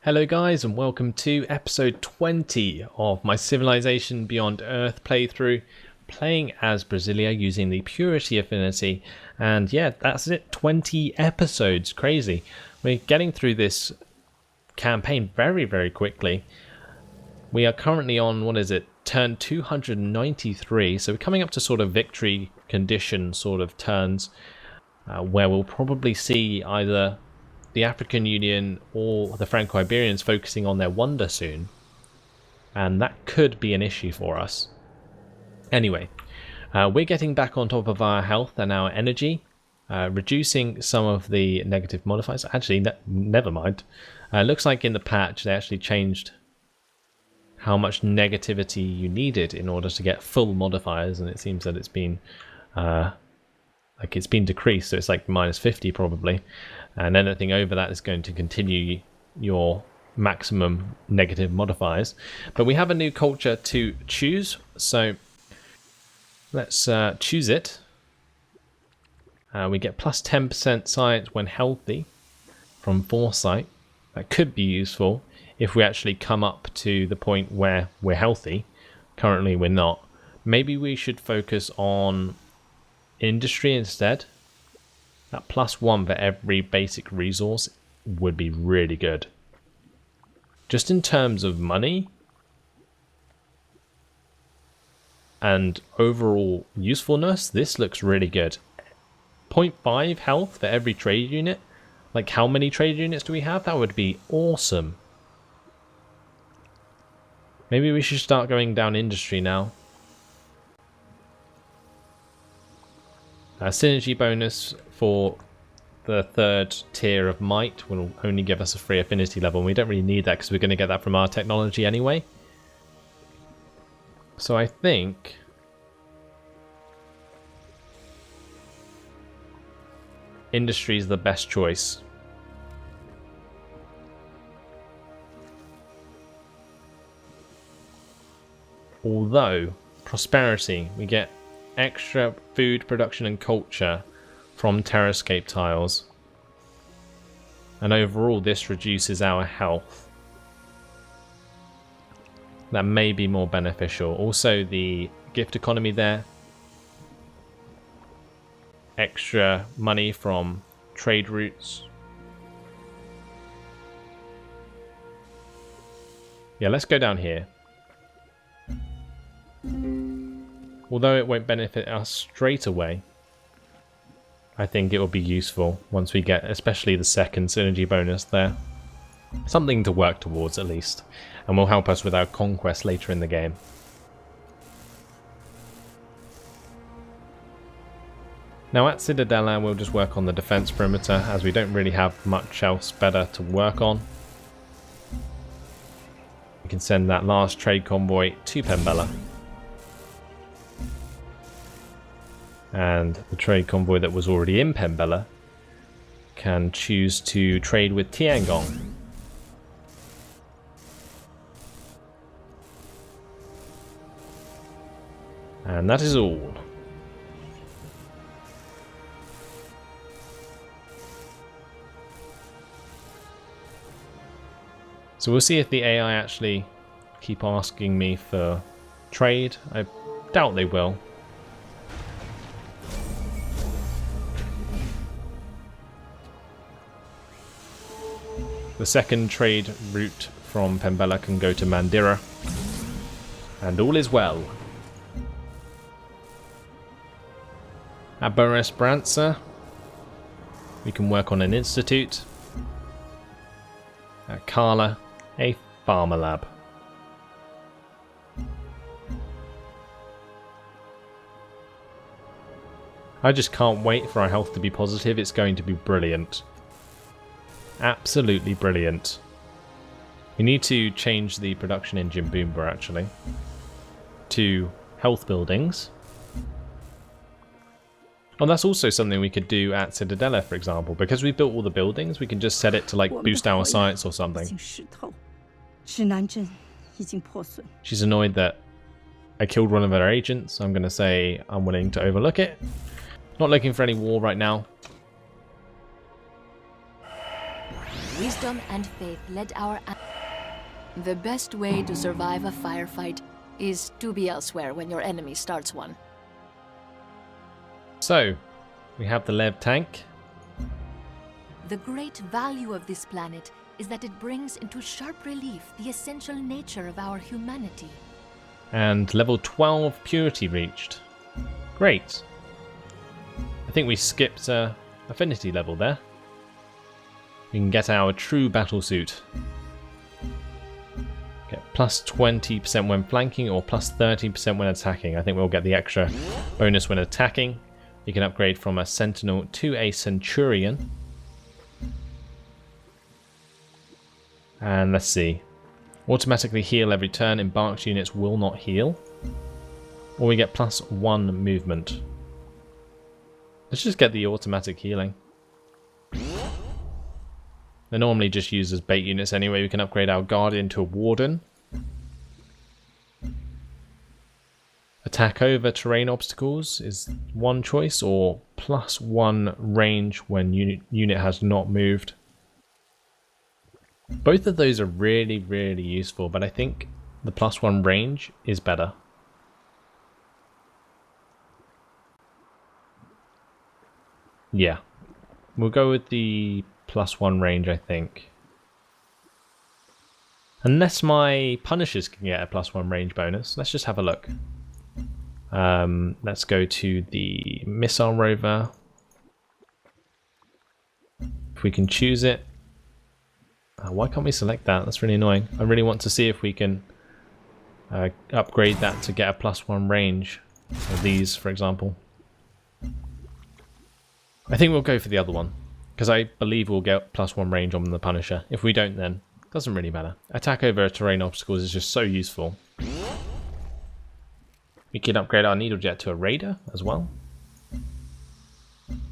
Hello guys, and welcome to episode 20 of my Civilization Beyond Earth playthrough, playing as Brasilia using the Purity Affinity. And yeah, that's it, 20 episodes, crazy. We're getting through this campaign very quickly. We are currently on, what is it, turn 293, so we're coming up to sort of victory condition sort of turns, where we'll probably see either the African Union or the Franco-Iberians focusing on their wonder soon, and that could be an issue for us. Anyway, we're getting back on top of our health and our energy, reducing some of the negative modifiers. Actually, never mind. Looks like in the patch they actually changed how much negativity you needed in order to get full modifiers, and it seems that it's been decreased, so it's like minus 50 probably, and anything over that is going to continue your maximum negative modifiers. But we have a new culture to choose, so let's choose it. We get plus 10% science when healthy from foresight. That could be useful if we actually come up to the point where we're healthy. Currently we're not. Maybe we should focus on industry instead. That +1 for every basic resource would be really good. Just in terms of money and overall usefulness, this looks really good. 0.5 health for every trade unit. Like, how many trade units do we have? That would be awesome. Maybe we should start going down industry now. Synergy bonus for the third tier of might will only give us a free affinity level, and we don't really need that because we're going to get that from our technology anyway. So I think industry is the best choice. Although prosperity, we get extra food production and culture from terrascape tiles, and overall this reduces our health. That may be more beneficial. Also the gift economy there, extra money from trade routes. Yeah, let's go down here. Although it won't benefit us straight away, I think it will be useful once we get especially the second synergy bonus there. Something to work towards at least, and will help us with our conquest later in the game. Now at Citadella we'll just work on the defense perimeter, as we don't really have much else better to work on. We can send that last trade convoy to Pembella. And the trade convoy that was already in Pembella can choose to trade with Tiangong. And that is all. So we'll see if the AI actually keep asking me for trade. I doubt they will. The second trade route from Pembella can go to Mandira, and all is well. At Esperanza, we can work on an institute. At Kala, a farmer lab. I just can't wait for our health to be positive. It's going to be brilliant. Absolutely brilliant. We need to change the production engine Boomba actually to health buildings. Oh, that's also something we could do at Citadella, for example. Because we built all the buildings, we can just set it to like boost our science or something. She's annoyed that I killed one of her agents. I'm going to say I'm willing to overlook it. Not looking for any war right now. Wisdom and faith led our... The best way to survive a firefight is to be elsewhere when your enemy starts one. So, we have the Lev tank. The great value of this planet is that it brings into sharp relief the essential nature of our humanity. And level 12 purity reached. Great. I think we skipped affinity level there. We can get our true battle suit. Get plus 20% when flanking or plus 30% when attacking. I think we'll get the extra bonus when attacking. You can upgrade from a Sentinel to a Centurion. And let's see. Automatically heal every turn. Embarked units will not heal. Or we get plus 1 movement. Let's just get the automatic healing. They're normally just used as bait units anyway. We can upgrade our Guardian to a Warden. Attack over terrain obstacles is one choice, or plus 1 range when unit has not moved. Both of those are really, really useful, but I think the plus 1 range is better. Yeah, we'll go with the plus 1 range, I think. Unless my Punishers can get a plus 1 range bonus. Let's just have a look. Let's go to the Missile Rover. If we can choose it. Why can't we select that? That's really annoying. I really want to see if we can upgrade that to get a plus 1 range. Of these, for example. I think we'll go for the other one, because I believe we'll get plus 1 range on the Punisher. If we don't, then it doesn't really matter. Attack over terrain obstacles is just so useful. We can upgrade our Needlejet to a Raider as well.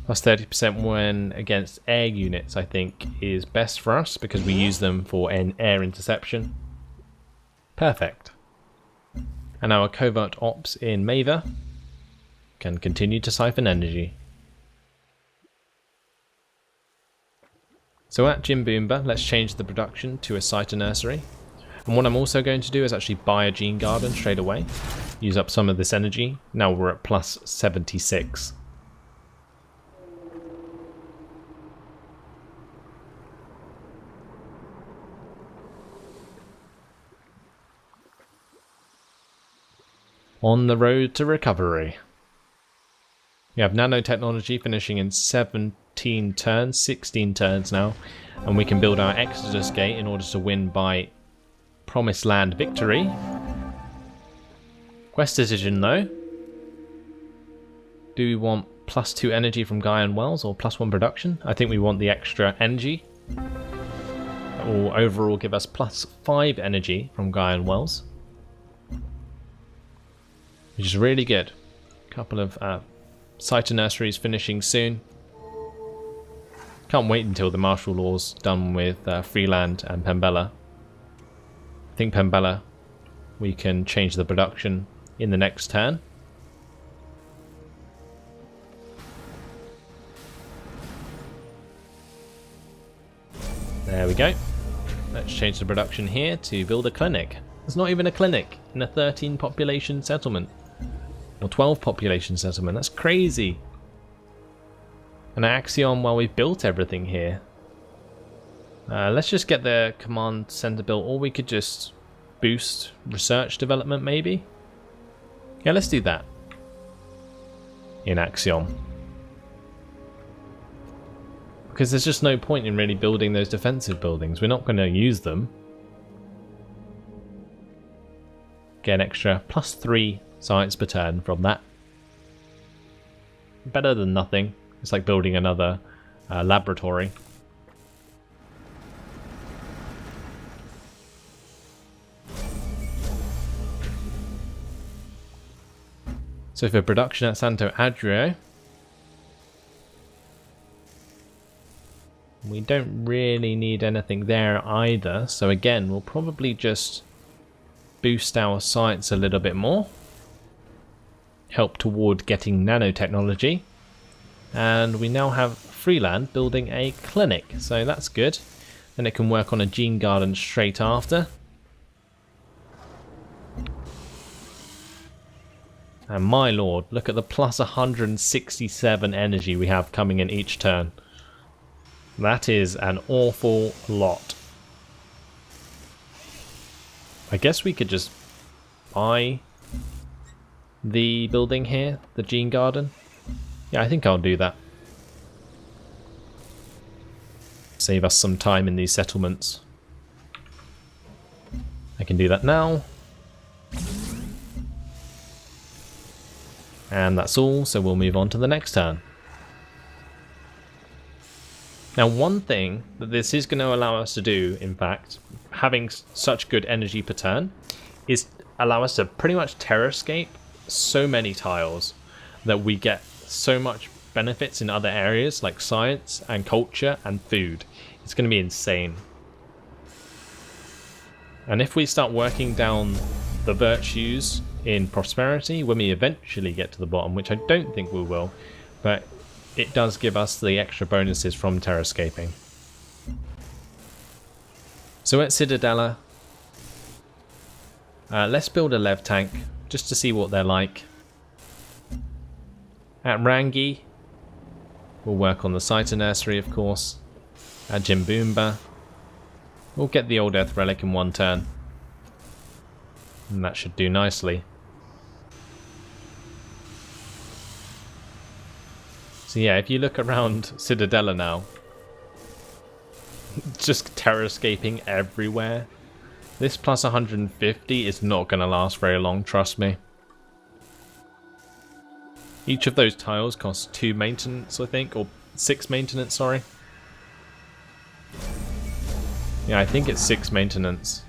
Plus 30% when against air units, I think, is best for us, because we use them for an air interception. Perfect. And our Covert Ops in Maver can continue to siphon energy. So at Jimboomba, let's change the production to a Cyto Nursery. And what I'm also going to do is actually buy a Gene Garden straight away. Use up some of this energy. Now we're at plus 76. On the road to recovery. We have nanotechnology finishing in 17 turns, 16 turns now, and we can build our Exodus Gate in order to win by Promised Land victory. Quest decision though. Do we want plus 2 energy from Guyan Wells or plus 1 production? I think we want the extra energy. That will overall give us plus 5 energy from Guyan Wells, which is really good. A couple of Cyto Nurseries finishing soon. Can't wait until the martial law's done with Freeland and Pembella. I think Pembella, we can change the production in the next turn. There we go. Let's change the production here to build a clinic. There's not even a clinic in a 13 population settlement. Or 12 population settlement. That's crazy. An Axiom while we've built everything here. Let's just get the command center built, or we could just boost research development maybe. Yeah, let's do that. In Axiom. Because there's just no point in really building those defensive buildings. We're not going to use them. Get an extra plus 3 science per turn from that. Better than nothing. It's like building another laboratory. So for production at Santo Adrio, we don't really need anything there either. So again, we'll probably just boost our science a little bit more. Help toward getting nanotechnology. And we now have Freeland building a clinic, so that's good. and it can work on a gene garden straight after. And my lord, look at the plus 167 energy we have coming in each turn. That is an awful lot. I guess we could just buy the building here, the gene garden. Yeah, I think I'll do that. Save us some time in these settlements. I can do that now. And that's all, so we'll move on to the next turn. Now, one thing that this is going to allow us to do, in fact, having such good energy per turn, is allow us to pretty much terrascape so many tiles that we get so much benefits in other areas like science and culture and food. It's going to be insane. And if we start working down the virtues in prosperity when we eventually get to the bottom, which I don't think we will, but it does give us the extra bonuses from terrascaping. So at Citadella, let's build a Lev tank just to see what they're like. At Rangi, we'll work on the Cyto Nursery, of course. At Jimboomba, we'll get the Old Earth Relic in one turn. And that should do nicely. So yeah, if you look around Citadella now, just terrascaping everywhere. This plus 150 is not going to last very long, trust me. Each of those tiles costs 2 maintenance, I think, or 6 maintenance, sorry. Yeah, I think it's 6 maintenance.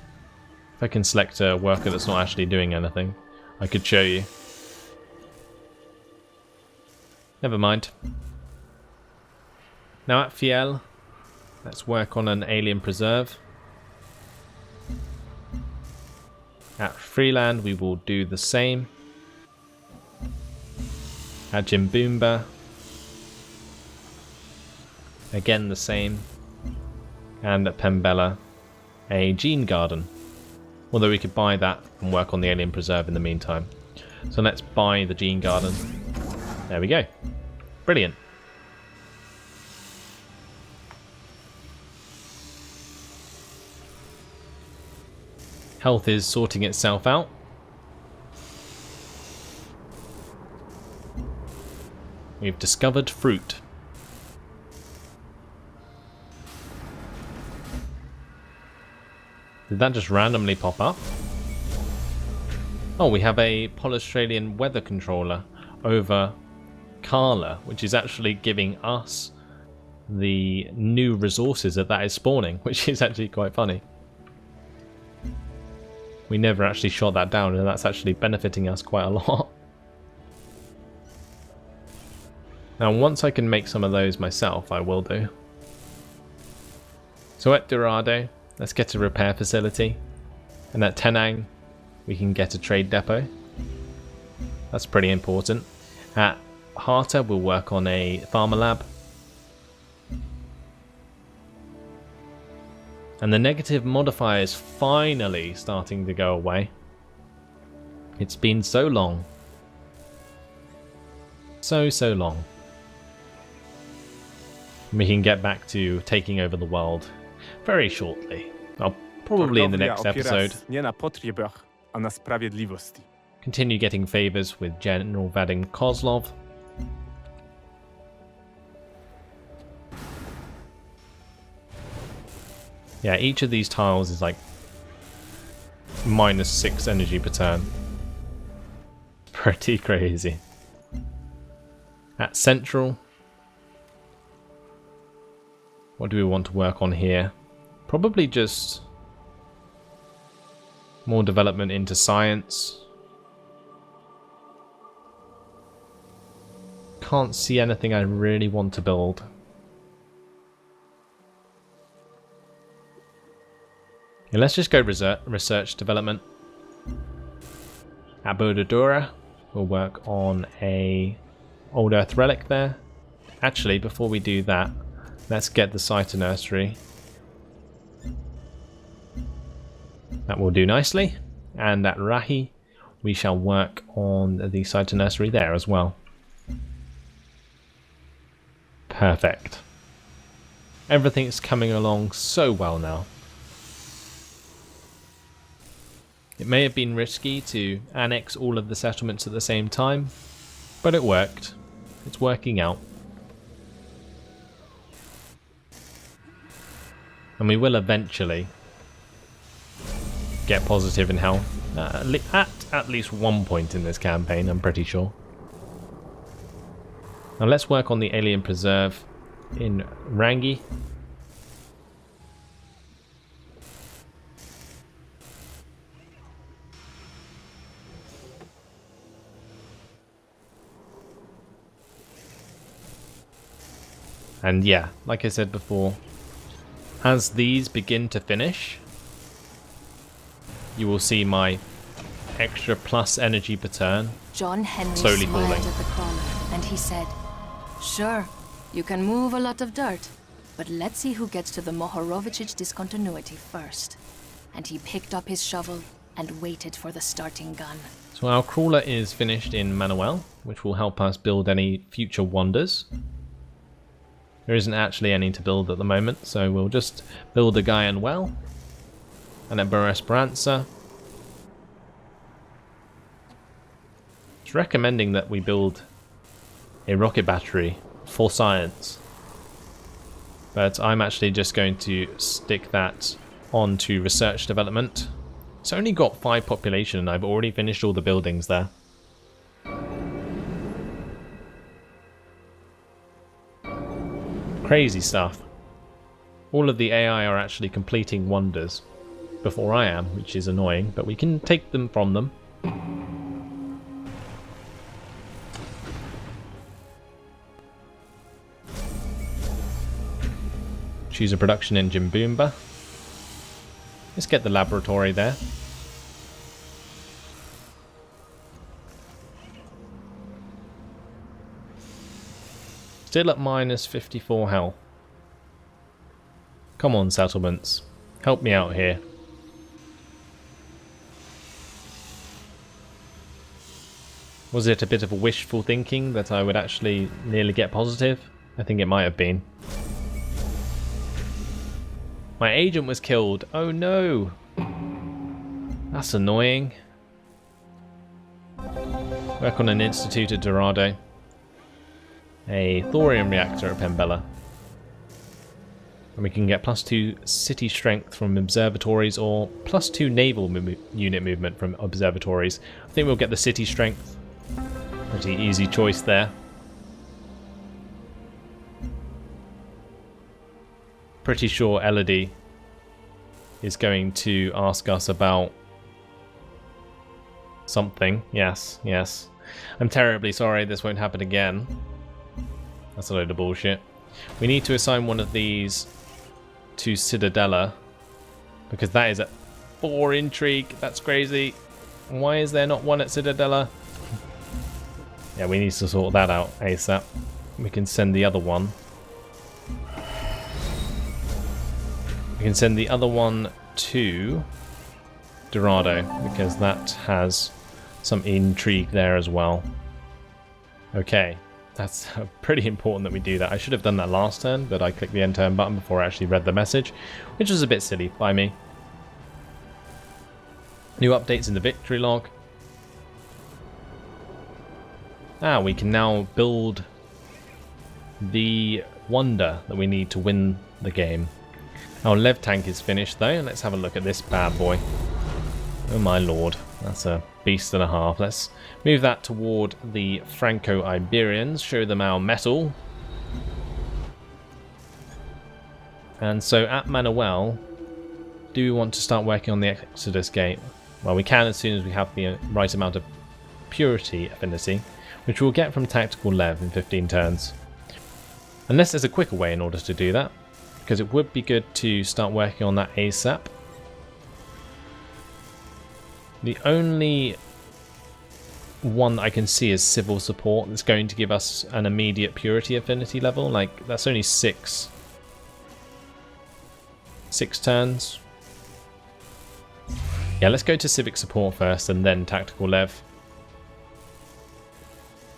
If I can select a worker that's not actually doing anything, I could show you. Never mind. Now at Fiel, let's work on an alien preserve. At Freeland, we will do the same. At Jimboomba, again the same. And at Pembella, a gene garden. Although we could buy that and work on the alien preserve in the meantime. So let's buy the gene garden. There we go. Brilliant. Health is sorting itself out. We've discovered fruit. Did that just randomly pop up? Oh, we have a Polaustralian weather controller over Kala, which is actually giving us the new resources that is spawning, which is actually quite funny. We never actually shot that down, and that's actually benefiting us quite a lot. Now, once I can make some of those myself, I will do. So at Dorado, let's get a repair facility. And at Tenang, we can get a trade depot. That's pretty important. At Harta, we'll work on a farmer lab. And the negative modifier is finally starting to go away. It's been so long. So long. We can get back to taking over the world very shortly. Probably in the next episode. Continue getting favors with General Vadim Kozlov. Yeah, each of these tiles is like -6 energy per turn. Pretty crazy. At Central, what do we want to work on here? Probably just more development into science. Can't see anything I really want to build. Yeah, let's just go research development. At Bodadura, we'll work on a Old Earth Relic there. Actually, before we do that, let's get the Cyto Nursery. That will do nicely. And at Rahi, we shall work on the side to nursery there as well. Perfect. Everything's coming along so well now. It may have been risky to annex all of the settlements at the same time, but it worked. It's working out. And we will eventually get positive in health. At least one point in this campaign, I'm pretty sure. Now let's work on the alien preserve in Rangi. And yeah, like I said before, as these begin to finish, you will see my extra plus energy per turn John Henry slowly smiled falling. at the crawler, and he said, "Sure, you can move a lot of dirt, but let's see who gets to the Mohorovich's discontinuity first." And he picked up his shovel and waited for the starting gun. So our crawler is finished in Manuel, which will help us build any future wonders. There isn't actually any to build at the moment, so we'll just build a guy and well. And at Ber Esperanza, it's recommending that we build a rocket battery for science. But I'm actually just going to stick that onto research development. It's only got 5 population and I've already finished all the buildings there. Crazy stuff. All of the AI are actually completing wonders before I am, which is annoying, but we can take them from them. Choose a production engine Boomba. Let's get the laboratory there. Still at minus 54 health. Come on, settlements. Help me out here. Was it a bit of a wishful thinking that I would actually nearly get positive? I think it might have been. My agent was killed. Oh no! That's annoying. Work on an institute at Dorado. A thorium reactor at Pembella. And we can get +2 city strength from observatories or +2 naval unit movement from observatories. I think we'll get the city strength. Pretty easy choice there. Pretty sure Elodie is going to ask us about something. Yes, yes. I'm terribly sorry this won't happen again. That's a load of bullshit. We need to assign one of these to Cittadella, because that is at 4 intrigue. That's crazy. Why is there not one at Cittadella? Yeah, we need to sort that out ASAP. We can send the other one. We can send the other one to Dorado, because that has some intrigue there as well. Okay. That's pretty important that we do that. I should have done that last turn, but I clicked the end turn button before I actually read the message, which was a bit silly by me. New updates in the victory log. We can now build the wonder that we need to win the game. Our Lev tank is finished though. Let's have a look at this bad boy. Oh my lord, that's a beast and a half. Let's move that toward the Franco-Iberians, show them our metal. And so at Manuel, do we want to start working on the Exodus Gate? Well, we can as soon as we have the right amount of purity affinity, which we'll get from Tactical Lev in 15 turns. Unless there's a quicker way in order to do that, because it would be good to start working on that ASAP. The only one I can see is civil support that's going to give us an immediate purity affinity level. Like, that's only 6 turns. Yeah, let's go to civic support first and then tactical lev.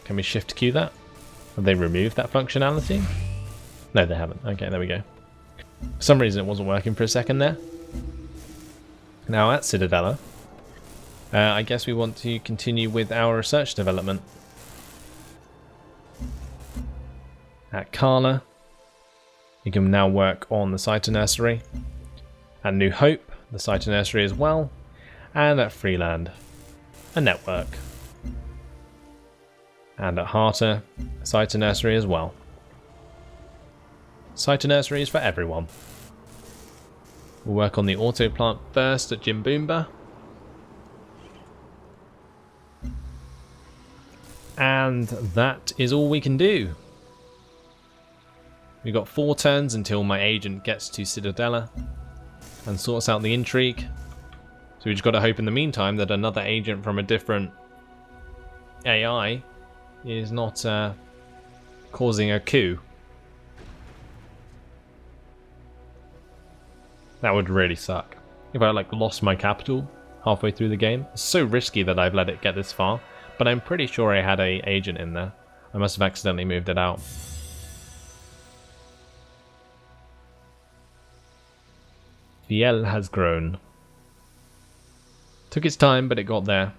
Can we shift queue that? Have they removed that functionality? No, they haven't. Okay, there we go. For some reason it wasn't working for a second there. Now at Citadella, I guess we want to continue with our research development. At Kala, you can now work on the Cytonursery. At New Hope, the Cytonursery as well. And at Freeland, a network. And at Harter, a Cytonursery as well. Cytonursery is for everyone. We'll work on the auto plant first at Jimboomba. And that is all we can do. We've got 4 turns until my agent gets to Citadella and sorts out the intrigue. So we just got to hope in the meantime that another agent from a different AI is not causing a coup. That would really suck. If I lost my capital halfway through the game. It's so risky that I've let it get this far. But I'm pretty sure I had an agent in there. I must have accidentally moved it out. Viel has grown. Took its time, but it got there.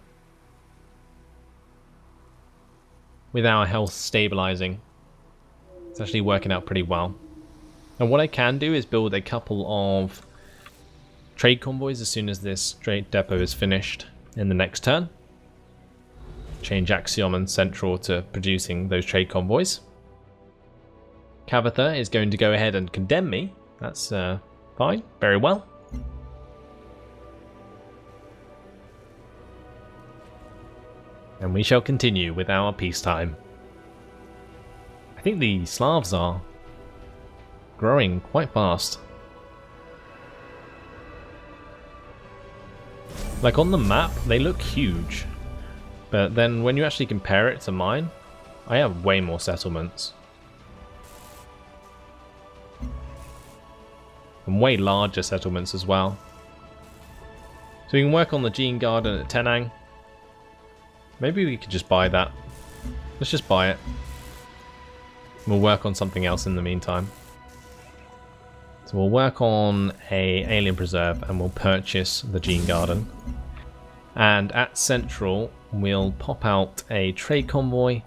With our health stabilizing, it's actually working out pretty well. And what I can do is build a couple of trade convoys as soon as this trade depot is finished in the next turn. Change Axiom and Central to producing those trade convoys. Kavithan is going to go ahead and condemn me. That's fine, very well. And we shall continue with our peacetime. I think the Slavs are growing quite fast. Like on the map, they look huge. But then when you actually compare it to mine, I have way more settlements. And way larger settlements as well. So we can work on the Gene Garden at Tenang. Maybe we could just buy that. Let's just buy it. We'll work on something else in the meantime. So we'll work on a alien preserve and we'll purchase the Gene Garden. And at Central, we'll pop out a trade convoy.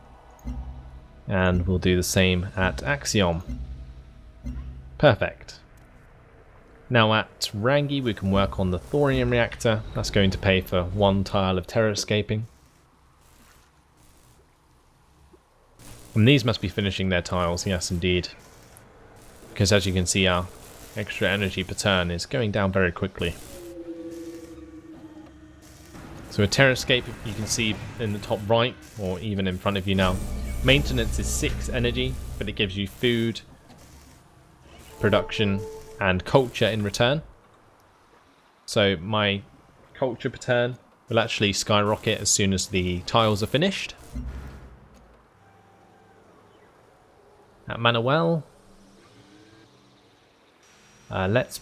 And we'll do the same at Axiom. Perfect. Now at Rangi, we can work on the thorium reactor. That's going to pay for 1 tile of terror escaping. And these must be finishing their tiles, yes indeed. Because as you can see, our extra energy per turn is going down very quickly. So a terror escape, you can see in the top right, or even in front of you now. Maintenance is 6 energy, but it gives you food, production, and culture in return. So my culture per turn will actually skyrocket as soon as the tiles are finished. At Manuel, let's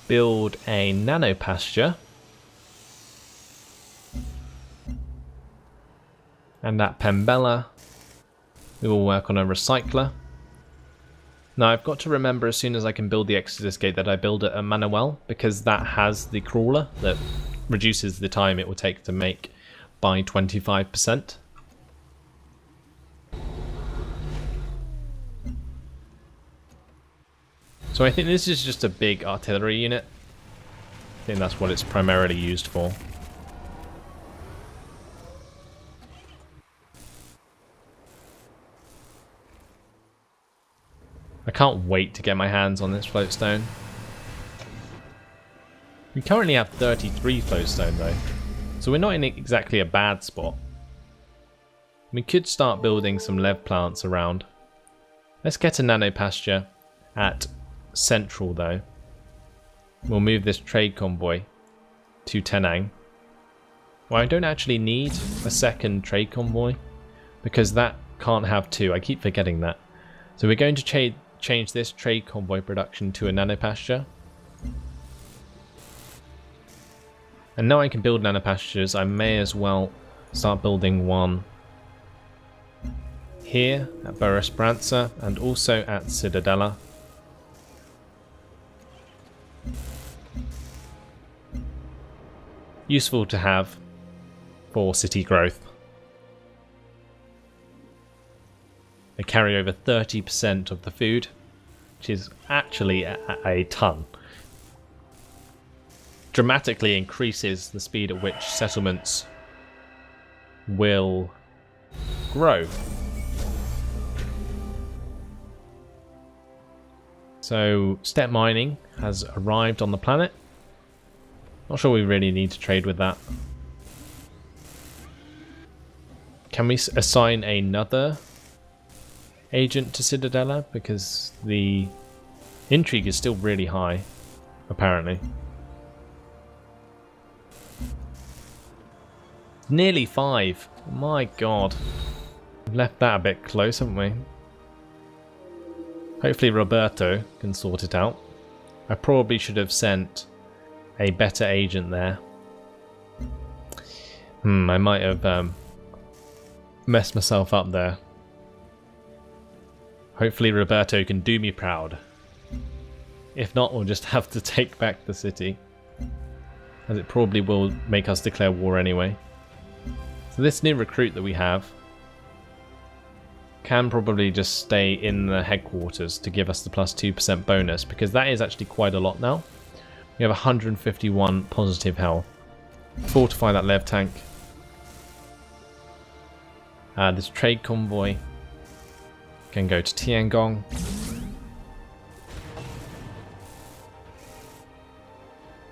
build a nano pasture. And at Pembella, we will work on a recycler. Now I've got to remember as soon as I can build the Exodus Gate that I build it at Manuel, because that has the crawler that reduces the time it will take to make by 25%. So I think this is just a big artillery unit. I think that's what it's primarily used for. I can't wait to get my hands on this floatstone. We currently have 33 floatstone though, so we're not in exactly a bad spot. We could start building some lev plants around. Let's get a nano pasture at Central though. We'll move this trade convoy to Tenang. Well, I don't actually need a second trade convoy because that can't have 2. I keep forgetting that. So we're going to change this trade convoy production to a nano pasture. And now I can build nanopastures. I may as well start building one here at Brasilia and also at Citadella. Useful to have for city growth. They carry over 30% of the food, which is actually a ton. Dramatically increases the speed at which settlements will grow. So step mining has arrived on the planet. Not sure we really need to trade with that. Can we assign another agent to Citadella? Because the intrigue is still really high, apparently. Nearly 5. My god. We've left that a bit close, haven't we? Hopefully Roberto can sort it out. I probably should have sent a better agent there. I might have messed myself up there. Hopefully Roberto can do me proud. If not, we'll just have to take back the city, as it probably will make us declare war anyway. So this new recruit that we have can probably just stay in the headquarters to give us the plus 2% bonus, because that is actually quite a lot now. We have 151 positive health. Fortify that lev tank. This trade convoy can go to Tiangong.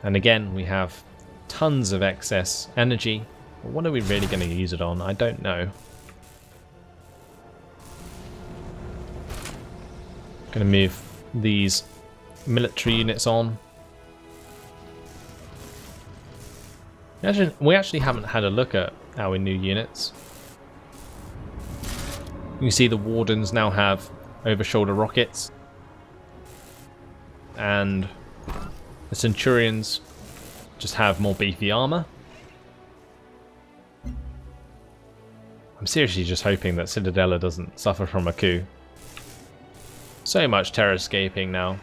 And again, we have tons of excess energy. But what are we really going to use it on? I don't know. Going to move these military units on. We actually haven't had a look at our new units. You can see the Wardens now have over-shoulder rockets. And the Centurions just have more beefy armor. I'm seriously just hoping that Citadella doesn't suffer from a coup. So much terror escaping now.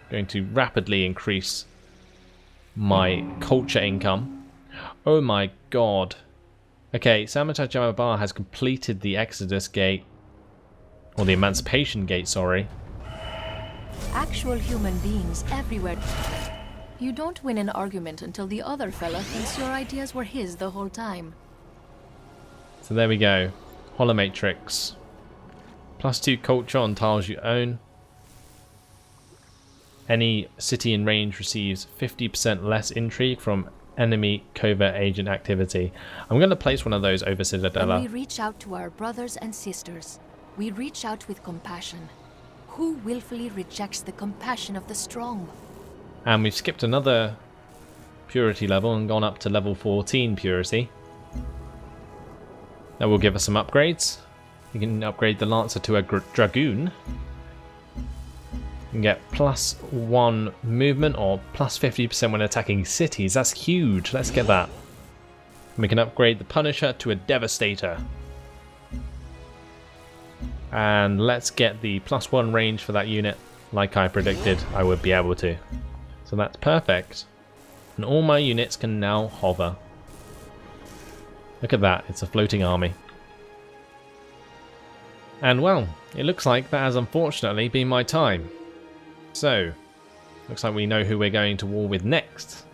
Going to rapidly increase my culture income. Oh my god. Okay, Samataj Jamabar has completed the Exodus Gate. Or the Emancipation Gate, sorry. Actual human beings everywhere. You don't win an argument until the other fella thinks your ideas were his the whole time. So there we go. Holomatrix. Plus 2 culture on tiles you own. Any city in range receives 50% less intrigue from enemy covert agent activity. I'm going to place one of those over Citadella. When we reach out to our brothers and sisters, we reach out with compassion. Who willfully rejects the compassion of the strong? And we've skipped another purity level and gone up to level 14 purity. That will give us some upgrades. You can upgrade the Lancer to a Dragoon. You can get plus 1 movement or plus 50% when attacking cities. That's huge. Let's get that. And we can upgrade the Punisher to a Devastator. And let's get the plus 1 range for that unit, like I predicted I would be able to. So that's perfect. And all my units can now hover. Look at that, it's a floating army. And well, it looks like that has unfortunately been my time. So, looks like we know who we're going to war with next,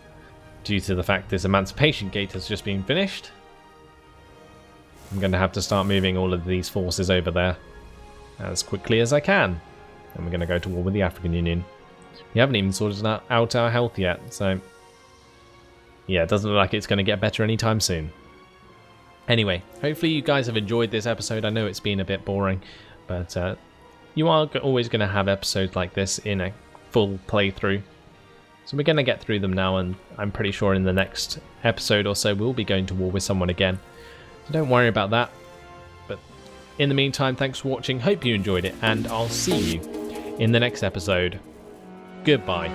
due to the fact this Emancipation Gate has just been finished. I'm going to have to start moving all of these forces over there as quickly as I can. And we're going to go to war with the African Union. We haven't even sorted out our health yet, so yeah, it doesn't look like it's going to get better anytime soon. Anyway, hopefully you guys have enjoyed this episode. I know it's been a bit boring, but you are always going to have episodes like this in a full playthrough. So we're going to get through them now, and I'm pretty sure in the next episode or so we'll be going to war with someone again. So don't worry about that. But in the meantime, thanks for watching. Hope you enjoyed it, and I'll see you in the next episode. Goodbye.